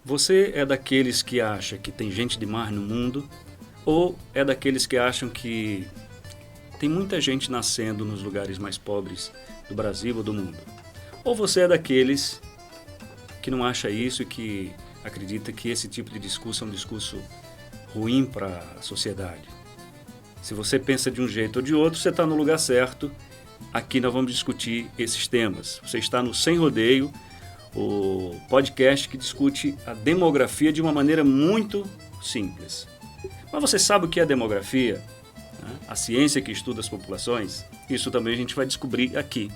Você é daqueles que acha que tem gente demais no mundo ou é daqueles que acham que tem muita gente nascendo nos lugares mais pobres do Brasil ou do mundo? Ou você é daqueles que não acha isso e que acredita que esse tipo de discurso é um discurso ruim para a sociedade? Se você pensa de um jeito ou de outro, você está no lugar certo. Aqui nós vamos discutir esses temas. Você está no Sem Rodeio, o podcast que discute a demografia de uma maneira muito simples. Mas você sabe o que é demografia? A ciência que estuda as populações? Isso também a gente vai descobrir aqui.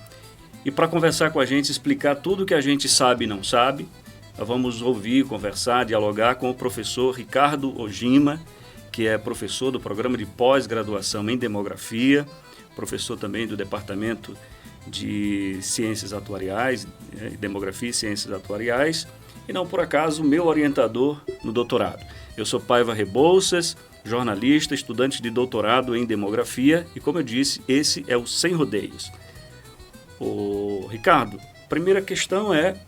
E para conversar com a gente, explicar tudo o que a gente sabe e não sabe, nós vamos ouvir, conversar, dialogar com o professor Ricardo Ojima, que é professor do programa de pós-graduação em demografia, professor também do Departamento de Ciências Atuariais, Demografia e Ciências Atuariais, e não por acaso meu orientador no doutorado. Eu sou Paiva Rebouças, jornalista, estudante de doutorado em demografia, e como eu disse, esse é o Sem Rodeios. Ricardo, a primeira questão é: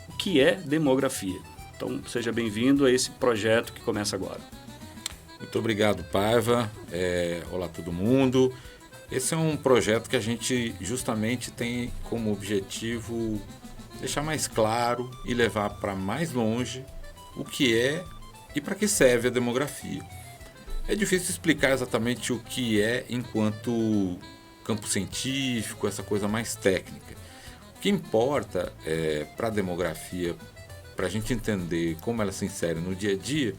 o que é demografia? Então, seja bem-vindo a esse projeto que começa agora. Muito obrigado, Paiva. Olá, todo mundo. Esse é um projeto que a gente justamente tem como objetivo deixar mais claro e levar para mais longe o que é e para que serve a demografia. É difícil explicar exatamente o que é enquanto campo científico, essa coisa mais técnica. O que importa para a demografia, para a gente entender como ela se insere no dia a dia,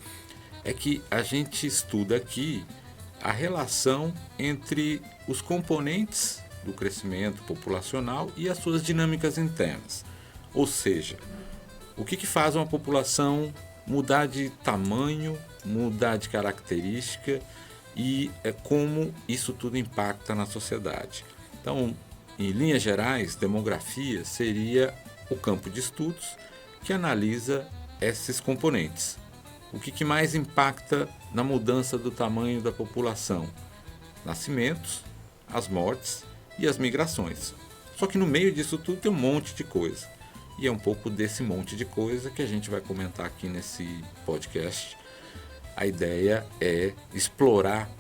é que a gente estuda aqui a relação entre os componentes do crescimento populacional e as suas dinâmicas internas. Ou seja, o que faz uma população mudar de tamanho, mudar de característica e como isso tudo impacta na sociedade. Então, em linhas gerais, demografia seria o campo de estudos que analisa esses componentes. O que mais impacta na mudança do tamanho da população? Nascimentos, as mortes e as migrações. Só que no meio disso tudo tem um monte de coisa. E é um pouco desse monte de coisa que a gente vai comentar aqui nesse podcast. A ideia é explorar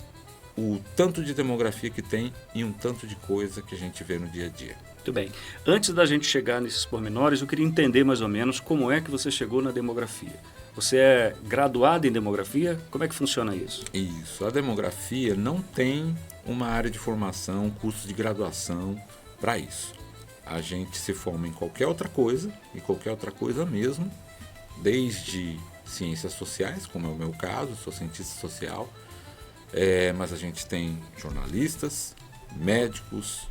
o tanto de demografia que tem e um tanto de coisa que a gente vê no dia a dia. Muito bem. Antes da gente chegar nesses pormenores, eu queria entender mais ou menos como é que você chegou na demografia. Você é graduado em demografia? Como é que funciona isso? Isso. A demografia não tem uma área de formação, curso de graduação para isso. A gente se forma em qualquer outra coisa, e qualquer outra coisa mesmo, desde ciências sociais, como é o meu caso, sou cientista social, mas a gente tem jornalistas, médicos,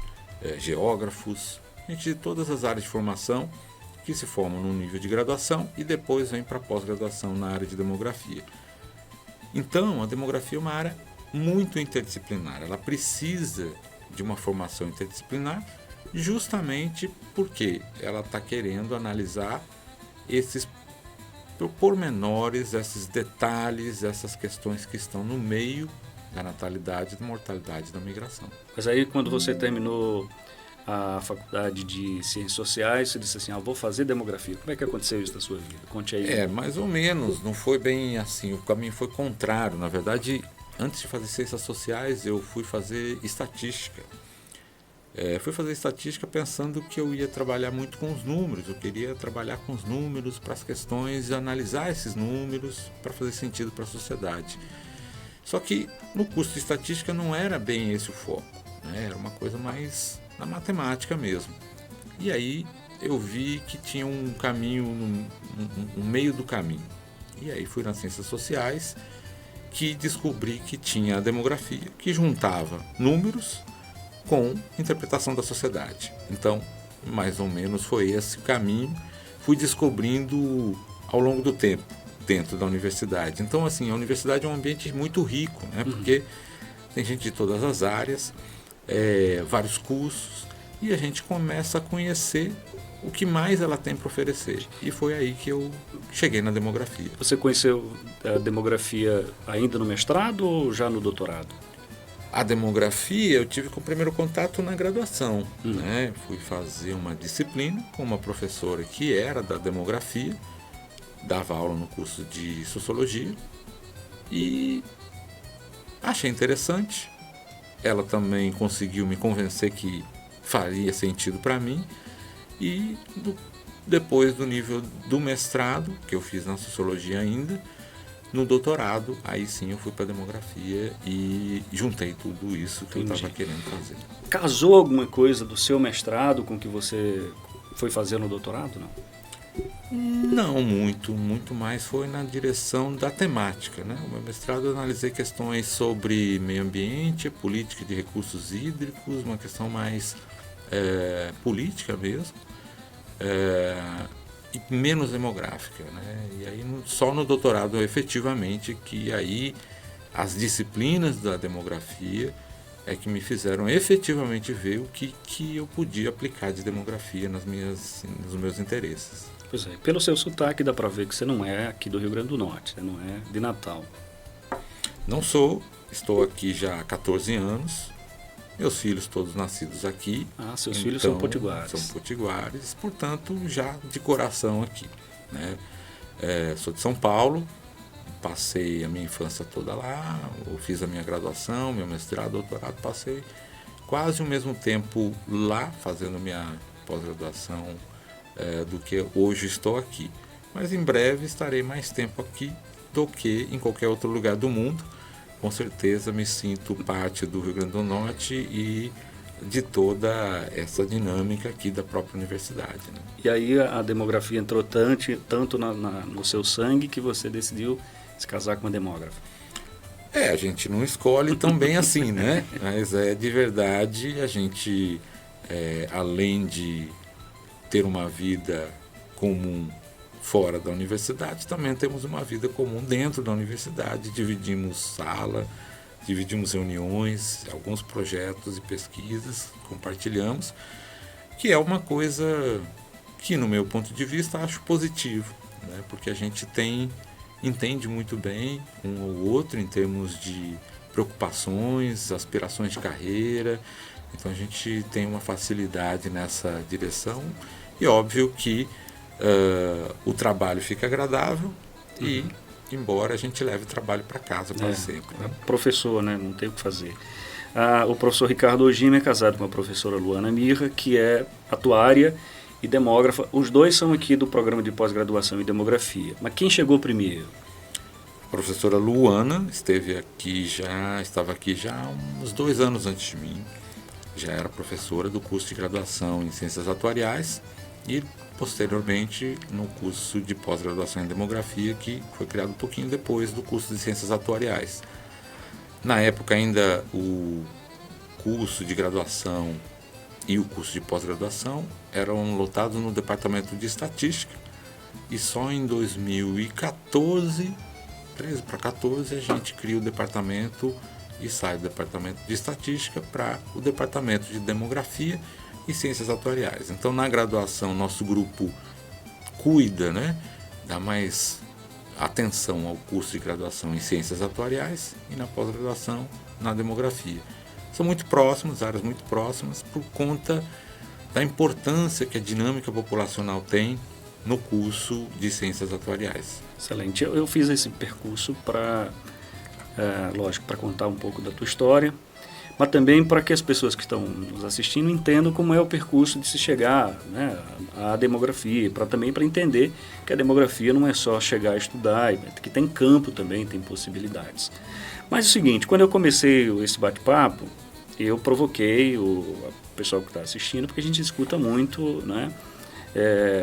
geógrafos, gente de todas as áreas de formação que se formam no nível de graduação e depois vem para pós-graduação na área de demografia. Então, a demografia é uma área muito interdisciplinar, ela precisa de uma formação interdisciplinar justamente porque ela está querendo analisar esses pormenores, esses detalhes, essas questões que estão no meio da natalidade, da mortalidade, da migração. Mas aí, quando você terminou a faculdade de Ciências Sociais, você disse assim: vou fazer demografia. Como é que aconteceu isso na sua vida? Conte aí. Mais ou menos, não foi bem assim, o caminho foi contrário. Na verdade, antes de fazer Ciências Sociais, eu fui fazer estatística. Fui fazer estatística pensando que eu ia trabalhar muito com os números, eu queria trabalhar com os números para as questões, analisar esses números para fazer sentido para a sociedade. Só que no curso de estatística não era bem esse o foco, né? Era uma coisa mais na matemática mesmo. E aí eu vi que tinha um caminho, um meio do caminho. E aí fui nas Ciências Sociais que descobri que tinha a demografia, que juntava números com interpretação da sociedade. Então, mais ou menos foi esse o caminho. Fui descobrindo ao longo do tempo, dentro da universidade. Então, assim, a universidade é um ambiente muito rico, né? Porque tem gente de todas as áreas, vários cursos, e a gente começa a conhecer o que mais ela tem para oferecer. E foi aí que eu cheguei na demografia. Você conheceu a demografia ainda no mestrado ou já no doutorado? A demografia eu tive com o primeiro contato na graduação, né? Fui fazer uma disciplina com uma professora que era da demografia, dava aula no curso de sociologia e achei interessante. Ela também conseguiu me convencer que faria sentido para mim e depois do nível do mestrado, que eu fiz na sociologia ainda, no doutorado, aí sim eu fui para demografia e juntei tudo isso que eu estava querendo fazer. Casou alguma coisa do seu mestrado com o que você foi fazer no doutorado, não? Não muito mais foi na direção da temática, né? O meu mestrado eu analisei questões sobre meio ambiente, política de recursos hídricos, uma questão mais política mesmo, e menos demográfica, né? E aí só no doutorado efetivamente que aí as disciplinas da demografia é que me fizeram efetivamente ver o que eu podia aplicar de demografia nos meus interesses. Pois é, pelo seu sotaque dá para ver que você não é aqui do Rio Grande do Norte, você não é de Natal. Não sou, estou aqui já há 14 anos, meus filhos todos nascidos aqui. Ah, seus filhos são potiguares. São potiguares, portanto já de coração aqui, né? Sou de São Paulo, passei a minha infância toda lá, eu fiz a minha graduação, meu mestrado, doutorado, passei quase o mesmo tempo lá fazendo minha pós-graduação do que hoje estou aqui. Mas em breve estarei mais tempo aqui do que em qualquer outro lugar do mundo. Com certeza me sinto parte do Rio Grande do Norte e de toda essa dinâmica aqui da própria universidade, né? E aí a demografia entrou tanto no seu sangue que você decidiu se casar com uma demógrafa. A gente não escolhe tão bem assim, né? Mas de verdade, a gente, além de ter uma vida comum fora da universidade, também temos uma vida comum dentro da universidade, dividimos sala, dividimos reuniões, alguns projetos e pesquisas, compartilhamos, que é uma coisa que, no meu ponto de vista, acho positivo, né? Porque a gente entende muito bem um ou outro em termos de preocupações, aspirações de carreira, então a gente tem uma facilidade nessa direção e óbvio que o trabalho fica agradável e embora a gente leve o trabalho para casa para sempre, né? Professor, né? Não tem o que fazer. O professor Ricardo Ojima é casado com a professora Luana Mirra, que é atuária e demógrafa. Os dois são aqui do programa de pós-graduação em demografia. Mas quem chegou primeiro? A professora Luana estava aqui já há uns 2 anos antes de mim. Já era professora do curso de graduação em Ciências Atuariais e posteriormente no curso de pós-graduação em demografia, que foi criado um pouquinho depois do curso de Ciências Atuariais. Na época ainda o curso de graduação e o curso de pós-graduação eram lotados no departamento de estatística e só em 2014, 13 para 14, a gente cria o departamento e sai do departamento de estatística para o departamento de demografia e ciências atuariais. Então, na graduação, nosso grupo cuida, né, dá mais atenção ao curso de graduação em ciências atuariais e na pós-graduação na demografia. São muito próximos, áreas muito próximas, por conta da importância que a dinâmica populacional tem no curso de ciências atuariais. Excelente. Eu fiz esse percurso para, lógico, para contar um pouco da tua história, mas também para que as pessoas que estão nos assistindo entendam como é o percurso de se chegar, né, à demografia, também para entender que a demografia não é só chegar a estudar, que tem campo também, tem possibilidades. Mas é o seguinte, quando eu comecei esse bate-papo, eu provoquei o pessoal que está assistindo, porque a gente escuta muito, né,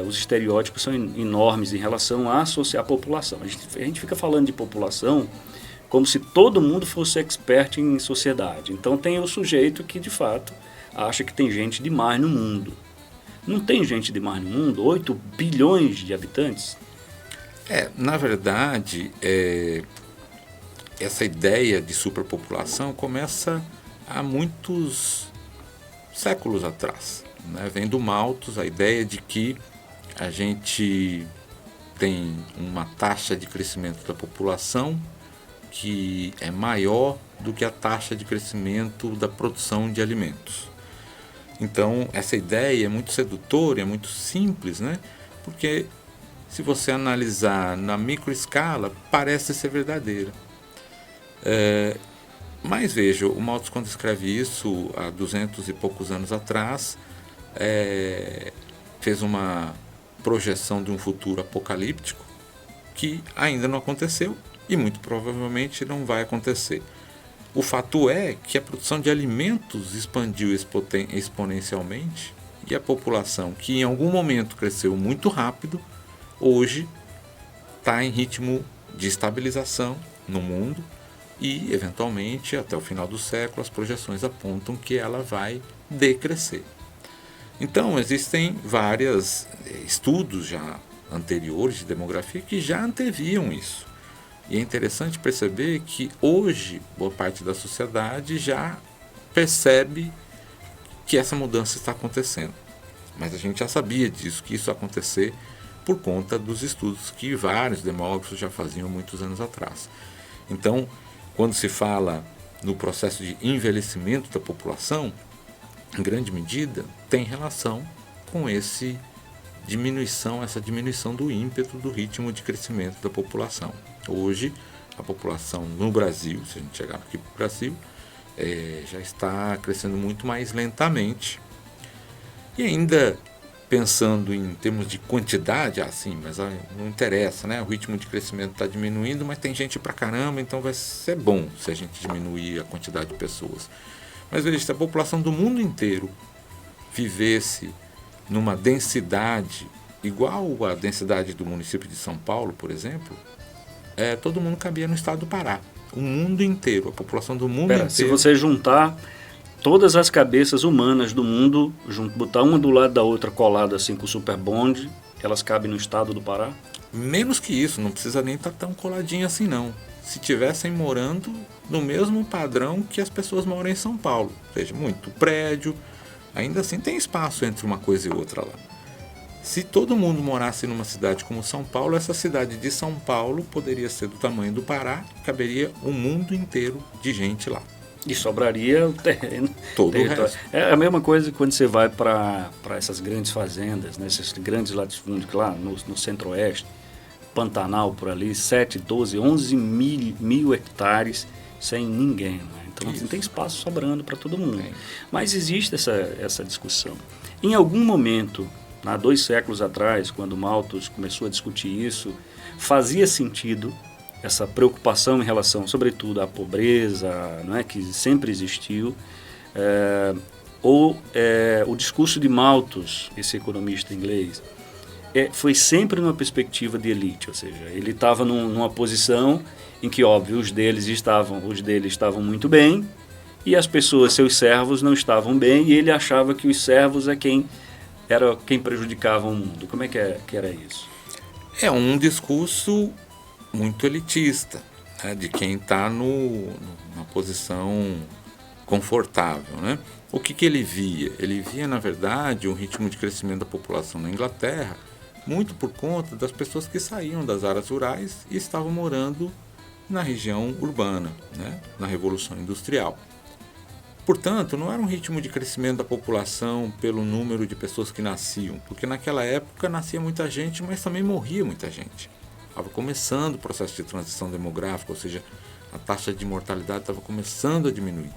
os estereótipos são enormes em relação à população. A gente fica falando de população como se todo mundo fosse expert em sociedade. Então tem o sujeito que, de fato, acha que tem gente demais no mundo. Não tem gente demais no mundo? 8 bilhões de habitantes? Na verdade, essa ideia de superpopulação começa há muitos séculos atrás, né? Vem do Malthus a ideia de que a gente tem uma taxa de crescimento da população que é maior do que a taxa de crescimento da produção de alimentos. Então, essa ideia é muito sedutora, é muito simples, né? Porque se você analisar na microescala, parece ser verdadeira. Mas veja, o Malthus, quando escreve isso há 200 e poucos anos atrás, fez uma projeção de um futuro apocalíptico que ainda não aconteceu e muito provavelmente não vai acontecer. O fato é que a produção de alimentos expandiu exponencialmente e a população, que em algum momento cresceu muito rápido, hoje está em ritmo de estabilização no mundo e, eventualmente, até o final do século, as projeções apontam que ela vai decrescer. Então, existem vários estudos já anteriores de demografia que já anteviam isso. E é interessante perceber que hoje boa parte da sociedade já percebe que essa mudança está acontecendo. Mas a gente já sabia disso, que isso ia acontecer por conta dos estudos que vários demógrafos já faziam muitos anos atrás. Então, quando se fala no processo de envelhecimento da população, em grande medida tem relação com essa diminuição do ímpeto do ritmo de crescimento da população. Hoje, a população no Brasil, se a gente chegar aqui para o Brasil, já está crescendo muito mais lentamente. E ainda pensando em termos de quantidade, mas não interessa, né? O ritmo de crescimento está diminuindo, mas tem gente pra caramba, então vai ser bom se a gente diminuir a quantidade de pessoas. Mas veja, se a população do mundo inteiro vivesse numa densidade igual à densidade do município de São Paulo, por exemplo, todo mundo cabia no estado do Pará. O mundo inteiro, a população do mundo inteiro. Se você juntar todas as cabeças humanas do mundo, botar uma do lado da outra colada assim com o super bonde, elas cabem no estado do Pará? Menos que isso, não precisa nem estar tão coladinho assim não. Se tivessem morando no mesmo padrão que as pessoas moram em São Paulo, ou seja, muito prédio, ainda assim tem espaço entre uma coisa e outra lá. Se todo mundo morasse numa cidade como São Paulo, essa cidade de São Paulo poderia ser do tamanho do Pará, caberia o mundo inteiro de gente lá. E sobraria o terreno. Todo o resto. É a mesma coisa quando você vai para essas grandes fazendas, né, esses grandes latifúndios lá no centro-oeste, Pantanal por ali, 7, 12, 11 mil hectares sem ninguém. Né? Então assim, tem espaço sobrando para todo mundo. Mas existe essa discussão. Em algum momento, há 2 séculos atrás, quando Malthus começou a discutir isso, fazia sentido essa preocupação em relação, sobretudo, à pobreza, não é, que sempre existiu, o discurso de Malthus, esse economista inglês, foi sempre numa perspectiva de elite, ou seja, ele estava numa posição em que, óbvio, os dele estavam muito bem e as pessoas, seus servos, não estavam bem, e ele achava que os servos quem prejudicava o mundo. Como é que era isso? É um discurso muito elitista, né, de quem está numa posição confortável, né? O que ele via? Ele via, na verdade, um ritmo de crescimento da população na Inglaterra muito por conta das pessoas que saíam das áreas rurais e estavam morando na região urbana, né, na Revolução Industrial. Portanto, não era um ritmo de crescimento da população pelo número de pessoas que nasciam, porque naquela época nascia muita gente, mas também morria muita gente. Estava começando o processo de transição demográfica, ou seja, a taxa de mortalidade estava começando a diminuir.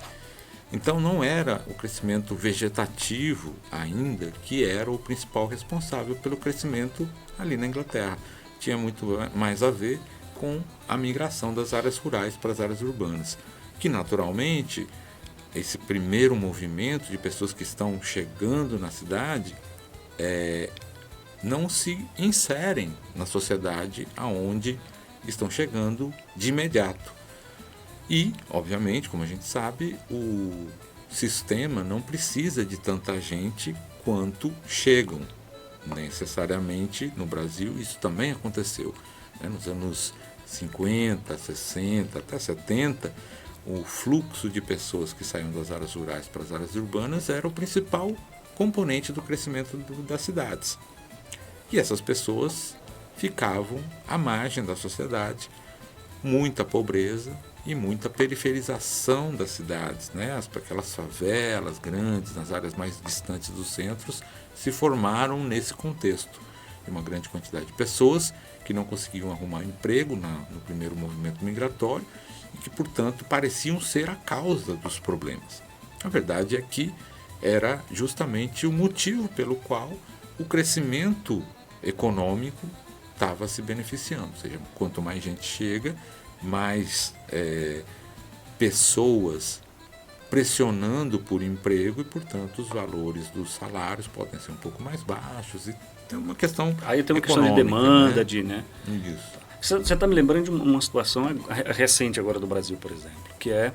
Então não era o crescimento vegetativo ainda que era o principal responsável pelo crescimento ali na Inglaterra. Tinha muito mais a ver com a migração das áreas rurais para as áreas urbanas, que naturalmente esse primeiro movimento de pessoas que estão chegando na cidade não se inserem na sociedade aonde estão chegando de imediato. E, obviamente, como a gente sabe, o sistema não precisa de tanta gente quanto chegam. Necessariamente no Brasil isso também aconteceu. Nos anos 50, 60, até 70, o fluxo de pessoas que saíam das áreas rurais para as áreas urbanas era o principal componente do crescimento das cidades. E essas pessoas ficavam à margem da sociedade muita pobreza e muita periferização das cidades, né? Aquelas favelas grandes nas áreas mais distantes dos centros se formaram nesse contexto de uma grande quantidade de pessoas que não conseguiam arrumar emprego no primeiro movimento migratório e que, portanto, pareciam ser a causa dos problemas. A verdade é que era justamente o motivo pelo qual o crescimento econômico estava se beneficiando. Ou seja, quanto mais gente chega, mais pessoas pressionando por emprego e, portanto, os valores dos salários podem ser um pouco mais baixos. E tem uma questão aí tem uma questão de demanda, né? Isso. Você está me lembrando de uma situação recente agora do Brasil, por exemplo, que é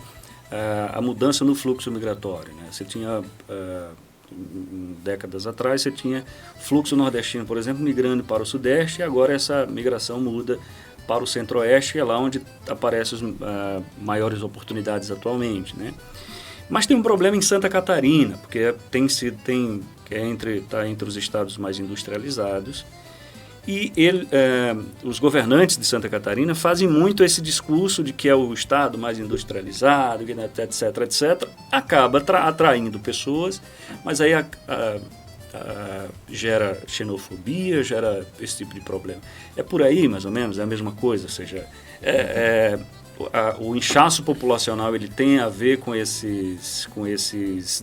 a mudança no fluxo migratório, né? Você tinha, décadas atrás, você tinha fluxo nordestino, por exemplo, migrando para o sudeste, e agora essa migração muda para o centro-oeste, que é lá onde aparecem as maiores oportunidades atualmente, né? Mas tem um problema em Santa Catarina, porque está entre os estados mais industrializados, e os governantes de Santa Catarina fazem muito esse discurso de que é o estado mais industrializado, etc, etc. Acaba atraindo pessoas, mas aí gera xenofobia, gera esse tipo de problema. É por aí, mais ou menos, é a mesma coisa, ou seja, o inchaço populacional ele tem a ver com esses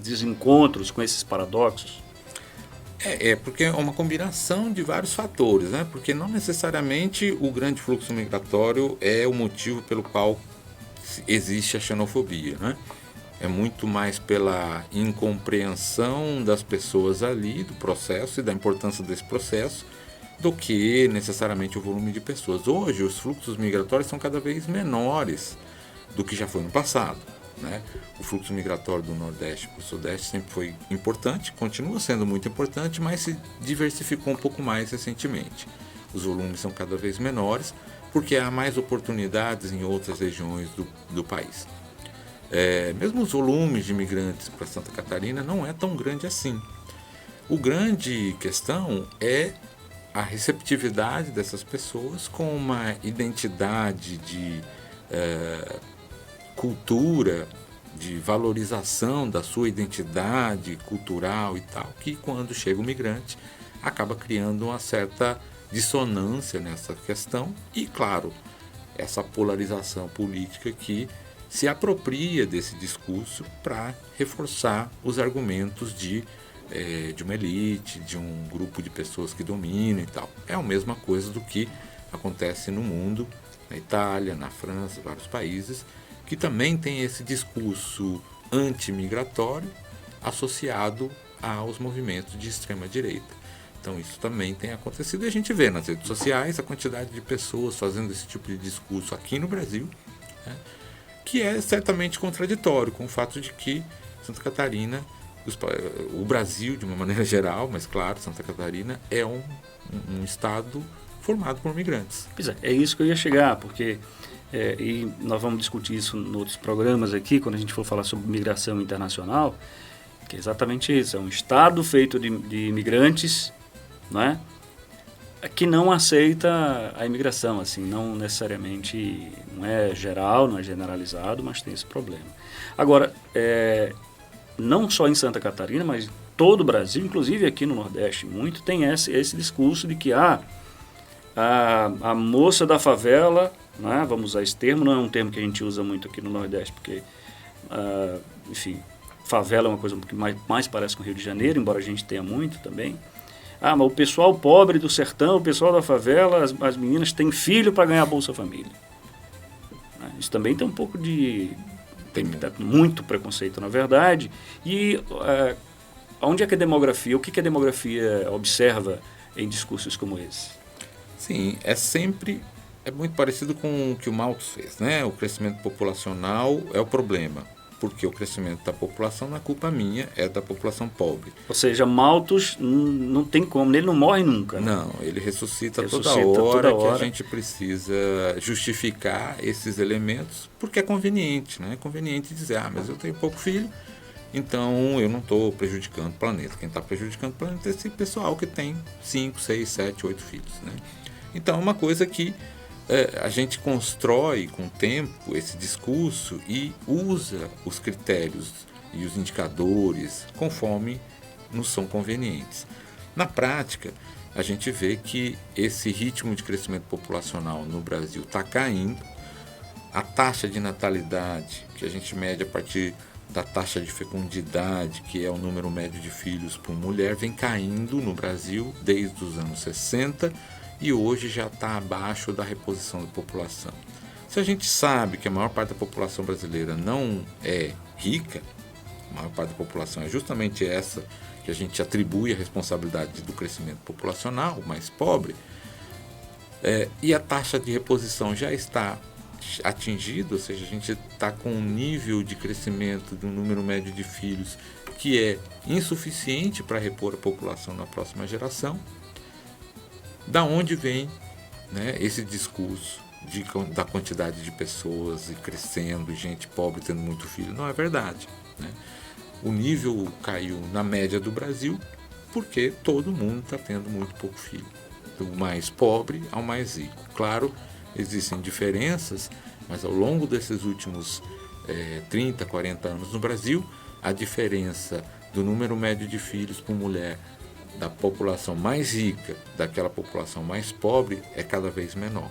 desencontros, com esses paradoxos? Porque é uma combinação de vários fatores, né? Porque não necessariamente o grande fluxo migratório é o motivo pelo qual existe a xenofobia, né? É muito mais pela incompreensão das pessoas ali, do processo e da importância desse processo, do que necessariamente o volume de pessoas. Hoje, os fluxos migratórios são cada vez menores do que já foi no passado, né? O fluxo migratório do Nordeste para o Sudeste sempre foi importante, continua sendo muito importante, mas se diversificou um pouco mais recentemente. Os volumes são cada vez menores, porque há mais oportunidades em outras regiões do país. Mesmo os volumes de imigrantes para Santa Catarina não é tão grande assim. O grande questão é a receptividade dessas pessoas com uma identidade de cultura, de valorização da sua identidade cultural e tal, que quando chega o migrante acaba criando uma certa dissonância nessa questão e, claro, essa polarização política que se apropria desse discurso para reforçar os argumentos de uma elite, de um grupo de pessoas que dominam e tal. É a mesma coisa do que acontece no mundo, na Itália, na França, vários países, que também tem esse discurso anti-migratório associado aos movimentos de extrema-direita. Então isso também tem acontecido e a gente vê nas redes sociais a quantidade de pessoas fazendo esse tipo de discurso aqui no Brasil, né, que é certamente contraditório com o fato de que Santa Catarina, o Brasil de uma maneira geral, mas claro, Santa Catarina é um estado formado por migrantes. Pois é isso que eu ia chegar, porque e nós vamos discutir isso em outros programas aqui, quando a gente for falar sobre migração internacional, que é exatamente isso, é um estado feito de imigrantes, não é? Que não aceita a imigração, assim, não necessariamente, não é geral, não é generalizado, mas tem esse problema. Agora, não só em Santa Catarina, mas em todo o Brasil, inclusive aqui no Nordeste, muito tem esse discurso de que a moça da favela, né, vamos usar esse termo, não é um termo que a gente usa muito aqui no Nordeste, porque, enfim, favela é uma coisa que mais parece com o Rio de Janeiro, embora a gente tenha muito também. Mas o pessoal pobre do sertão, o pessoal da favela, as meninas têm filho para ganhar Bolsa Família. Isso também tem um pouco de... tem muito preconceito, na verdade. E onde é que a demografia, o que a demografia observa em discursos como esse? Sim, é muito parecido com o que o Malthus fez, né? O crescimento populacional é o problema, porque o crescimento da população não é culpa minha, é da população pobre. Ou seja, Malthus não tem como, ele não morre nunca. Né? Não, ele ressuscita toda hora que a gente precisa justificar esses elementos, porque é conveniente, né? É conveniente dizer, mas eu tenho pouco filho, então eu não estou prejudicando o planeta. Quem está prejudicando o planeta é esse pessoal que tem 5, 6, 7, 8 filhos, né? Então é uma coisa que a gente constrói com o tempo esse discurso e usa os critérios e os indicadores conforme nos são convenientes. Na prática, a gente vê que esse ritmo de crescimento populacional no Brasil está caindo. A taxa de natalidade, que a gente mede a partir da taxa de fecundidade, que é o número médio de filhos por mulher, vem caindo no Brasil desde os anos 60 e hoje já está abaixo da reposição da população. Se a gente sabe que a maior parte da população brasileira não é rica, a maior parte da população é justamente essa que a gente atribui a responsabilidade do crescimento populacional, mais pobre, e a taxa de reposição já está atingida, ou seja, a gente está com um nível de crescimento do número médio de filhos que é insuficiente para repor a população na próxima geração. Da onde vem, né, esse discurso da quantidade de pessoas e crescendo, gente pobre tendo muito filho? Não é verdade, né? O nível caiu na média do Brasil porque todo mundo está tendo muito pouco filho, do mais pobre ao mais rico. Claro, existem diferenças, mas ao longo desses últimos 30, 40 anos no Brasil, a diferença do número médio de filhos por mulher da população mais rica daquela população mais pobre é cada vez menor.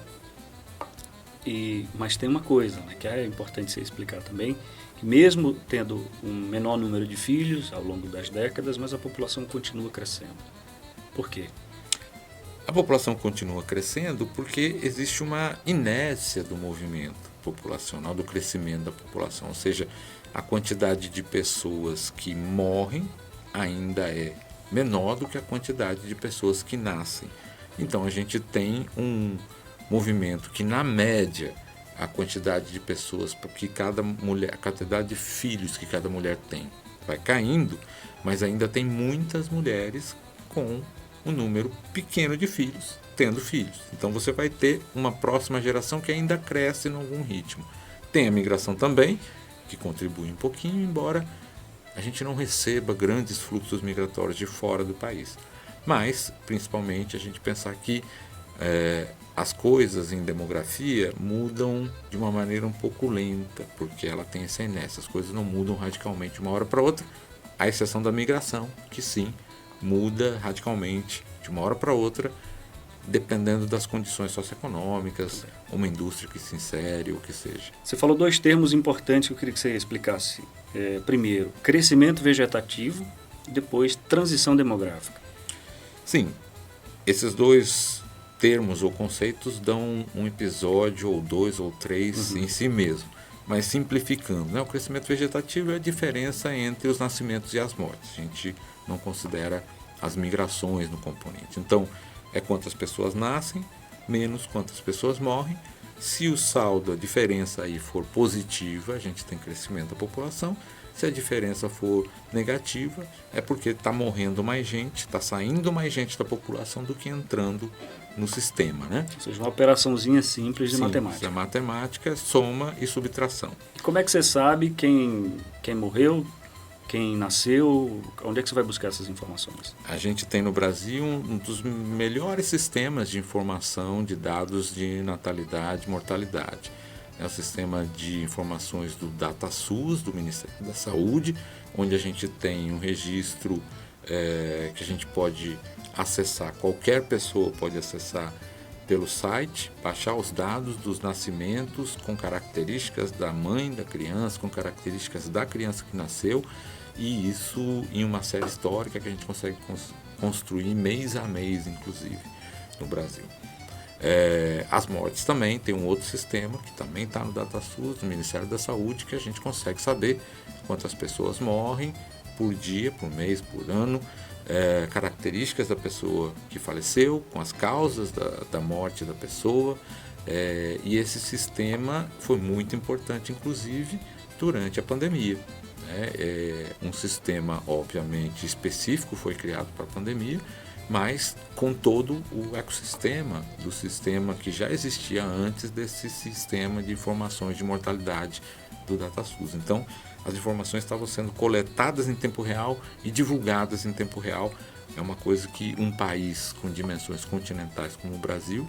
Mas tem uma coisa, né, que é importante você explicar também, que mesmo tendo um menor número de filhos ao longo das décadas, mas a população continua crescendo. Por quê? A população continua crescendo porque existe uma inércia do movimento populacional, do crescimento da população, ou seja, a quantidade de pessoas que morrem ainda é menor do que a quantidade de pessoas que nascem. Então a gente tem um movimento que, na média, a quantidade de pessoas que cada mulher, a quantidade de filhos que cada mulher tem vai caindo, mas ainda tem muitas mulheres com um número pequeno de filhos tendo filhos. Então você vai ter uma próxima geração que ainda cresce em algum ritmo. Tem a migração também, que contribui um pouquinho, embora a gente não receba grandes fluxos migratórios de fora do país. Mas, principalmente, a gente pensar que as coisas em demografia mudam de uma maneira um pouco lenta, porque ela tem essa inércia. As coisas não mudam radicalmente de uma hora para outra, à exceção da migração, que sim, muda radicalmente de uma hora para outra, dependendo das condições socioeconômicas, uma indústria que se insere, ou o que seja. Você falou dois termos importantes que eu queria que você explicasse. Primeiro, crescimento vegetativo, e depois, transição demográfica. Sim, esses dois termos ou conceitos dão um episódio, ou dois, ou três em si mesmo. Mas simplificando, né? O crescimento vegetativo é a diferença entre os nascimentos e as mortes. A gente não considera as migrações no componente. Então, é quantas pessoas nascem, menos quantas pessoas morrem. Se o saldo, a diferença aí for positiva, a gente tem crescimento da população. Se a diferença for negativa, é porque está morrendo mais gente, está saindo mais gente da população do que entrando no sistema, né? Ou seja, uma operaçãozinha simples de matemática. A matemática é soma e subtração. E como é que você sabe quem morreu, quem nasceu? Onde é que você vai buscar essas informações? A gente tem no Brasil um dos melhores sistemas de informação de dados de natalidade e mortalidade. É o sistema de informações do DataSUS, do Ministério da Saúde, onde a gente tem um registro que a gente pode acessar, qualquer pessoa pode acessar pelo site, baixar os dados dos nascimentos com características da mãe da criança, com características da criança que nasceu, e isso em uma série histórica que a gente consegue construir mês a mês, inclusive, no Brasil. As mortes também tem um outro sistema que também está no DataSUS, no Ministério da Saúde, que a gente consegue saber quantas pessoas morrem por dia, por mês, por ano, características da pessoa que faleceu, com as causas da morte da pessoa, e esse sistema foi muito importante, inclusive, durante a pandemia. Um sistema, obviamente, específico foi criado para a pandemia, mas com todo o ecossistema do sistema que já existia antes desse sistema de informações de mortalidade do DataSUS. Então, as informações estavam sendo coletadas em tempo real e divulgadas em tempo real. É uma coisa que um país com dimensões continentais como o Brasil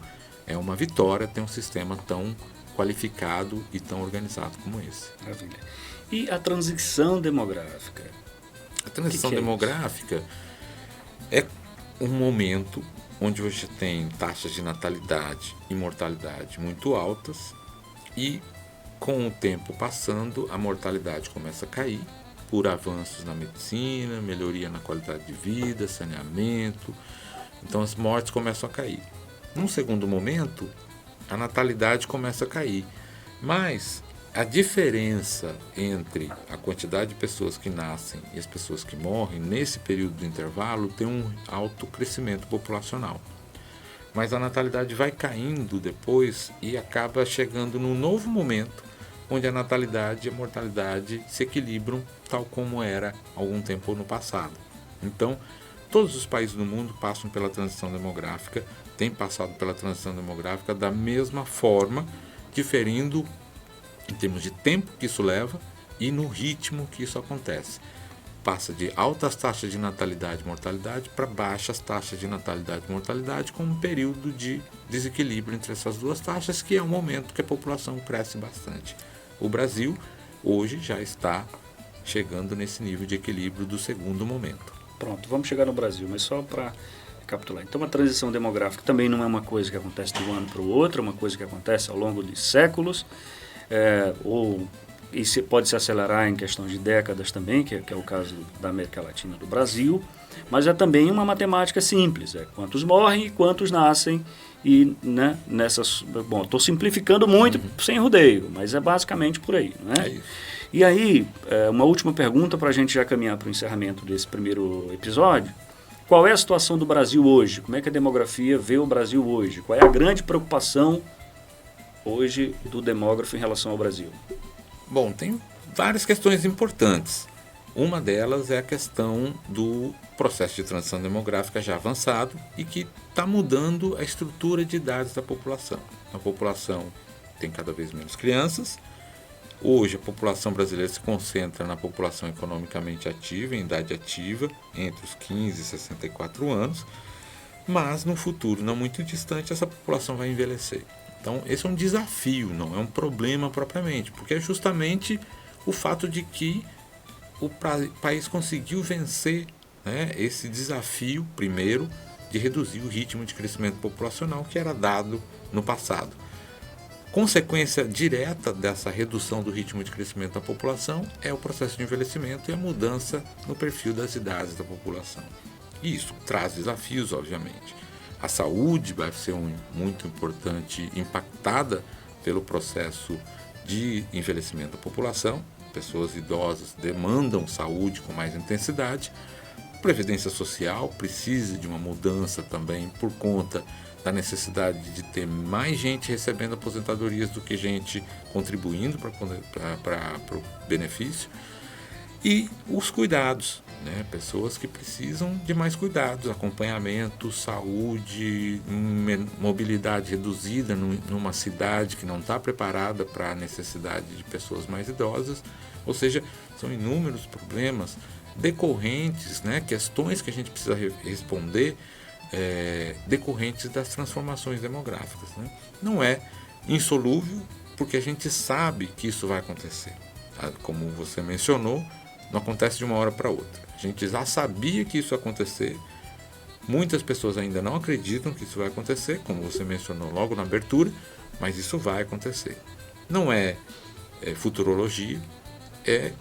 é uma vitória ter um sistema tão qualificado e tão organizado como esse. Maravilha. E a transição demográfica? A transição demográfica é um momento onde você tem taxas de natalidade e mortalidade muito altas e, com o tempo passando, a mortalidade começa a cair por avanços na medicina, melhoria na qualidade de vida, saneamento. Então as mortes começam a cair. Num segundo momento, a natalidade começa a cair, mas a diferença entre a quantidade de pessoas que nascem e as pessoas que morrem nesse período de intervalo tem um alto crescimento populacional. Mas a natalidade vai caindo depois e acaba chegando num novo momento onde a natalidade e a mortalidade se equilibram tal como era algum tempo no passado. Então, todos os países do mundo passam pela transição demográfica, têm passado pela transição demográfica da mesma forma, diferindo em termos de tempo que isso leva e no ritmo que isso acontece. Passa de altas taxas de natalidade e mortalidade para baixas taxas de natalidade e mortalidade, com um período de desequilíbrio entre essas duas taxas, que é um momento que a população cresce bastante. O Brasil hoje já está chegando nesse nível de equilíbrio do segundo momento. Pronto, vamos chegar no Brasil, mas só para recapitular. Então, a transição demográfica também não é uma coisa que acontece de um ano para o outro, é uma coisa que acontece ao longo de séculos, e pode se acelerar em questão de décadas também, que é o caso da América Latina e do Brasil, mas é também uma matemática simples, quantos morrem e quantos nascem, e né, nessas... Bom, estou simplificando muito sem rodeio, mas é basicamente por aí, não é? É isso. E aí, uma última pergunta para a gente já caminhar para o encerramento desse primeiro episódio. Qual é a situação do Brasil hoje? Como é que a demografia vê o Brasil hoje? Qual é a grande preocupação hoje do demógrafo em relação ao Brasil? Bom, tem várias questões importantes. Uma delas é a questão do processo de transição demográfica já avançado e que está mudando a estrutura de idades da população. A população tem cada vez menos crianças. Hoje a população brasileira se concentra na população economicamente ativa, em idade ativa, entre os 15 e 64 anos, mas no futuro não muito distante essa população vai envelhecer. Então esse é um desafio, não é um problema propriamente, porque é justamente o fato de que o país conseguiu vencer, né, esse desafio, primeiro, de reduzir o ritmo de crescimento populacional que era dado no passado. Consequência direta dessa redução do ritmo de crescimento da população é o processo de envelhecimento e a mudança no perfil das idades da população. E isso traz desafios, obviamente. A saúde vai ser muito importante, impactada pelo processo de envelhecimento da população. Pessoas idosas demandam saúde com mais intensidade. A previdência social precisa de uma mudança também por conta da necessidade de ter mais gente recebendo aposentadorias do que gente contribuindo para o benefício. E os cuidados, né? Pessoas que precisam de mais cuidados, acompanhamento, saúde, mobilidade reduzida numa cidade que não está preparada para a necessidade de pessoas mais idosas. Ou seja, são inúmeros problemas decorrentes, né? Questões que a gente precisa responder decorrentes das transformações demográficas, né? Não é insolúvel, porque a gente sabe que isso vai acontecer. Como você mencionou, não acontece de uma hora para outra. A gente já sabia que isso ia acontecer. Muitas pessoas ainda não acreditam que isso vai acontecer, como você mencionou logo na abertura, mas isso vai acontecer. Não é futurologia, é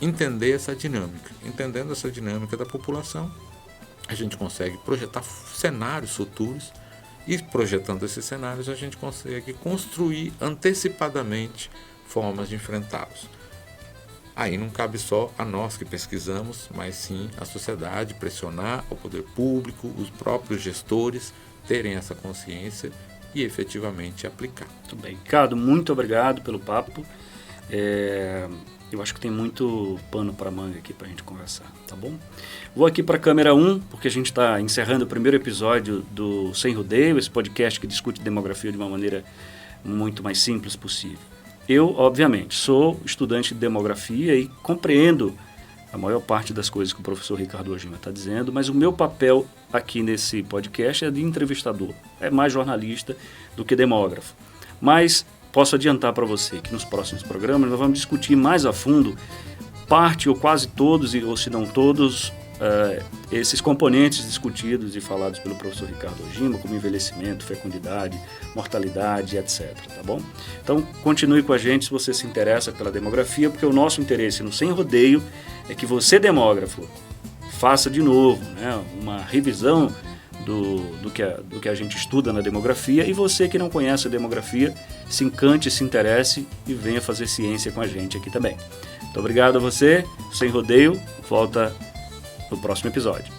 entender essa dinâmica. Entendendo essa dinâmica da população, a gente consegue projetar cenários futuros e, projetando esses cenários, a gente consegue construir antecipadamente formas de enfrentá-los. Aí não cabe só a nós que pesquisamos, mas sim a sociedade pressionar o poder público, os próprios gestores terem essa consciência e efetivamente aplicar. Muito bem. Ricardo, muito obrigado pelo papo. Eu acho que tem muito pano para manga aqui para a gente conversar, tá bom? Vou aqui para a câmera 1, porque a gente está encerrando o primeiro episódio do Sem Rodeio, esse podcast que discute demografia de uma maneira muito mais simples possível. Eu, obviamente, sou estudante de demografia e compreendo a maior parte das coisas que o professor Ricardo Ojima está dizendo, mas o meu papel aqui nesse podcast é de entrevistador, é mais jornalista do que demógrafo. Mas posso adiantar para você que nos próximos programas nós vamos discutir mais a fundo parte ou quase todos, ou se não todos, esses componentes discutidos e falados pelo professor Ricardo Ojima, como envelhecimento, fecundidade, mortalidade, etc. Tá bom? Então, continue com a gente se você se interessa pela demografia, porque o nosso interesse no Sem Rodeio é que você, demógrafo, faça de novo, né, uma revisão do que a gente estuda na demografia, e você que não conhece a demografia, se encante, se interesse e venha fazer ciência com a gente aqui também. Muito obrigado a você. Sem Rodeio volta no próximo episódio.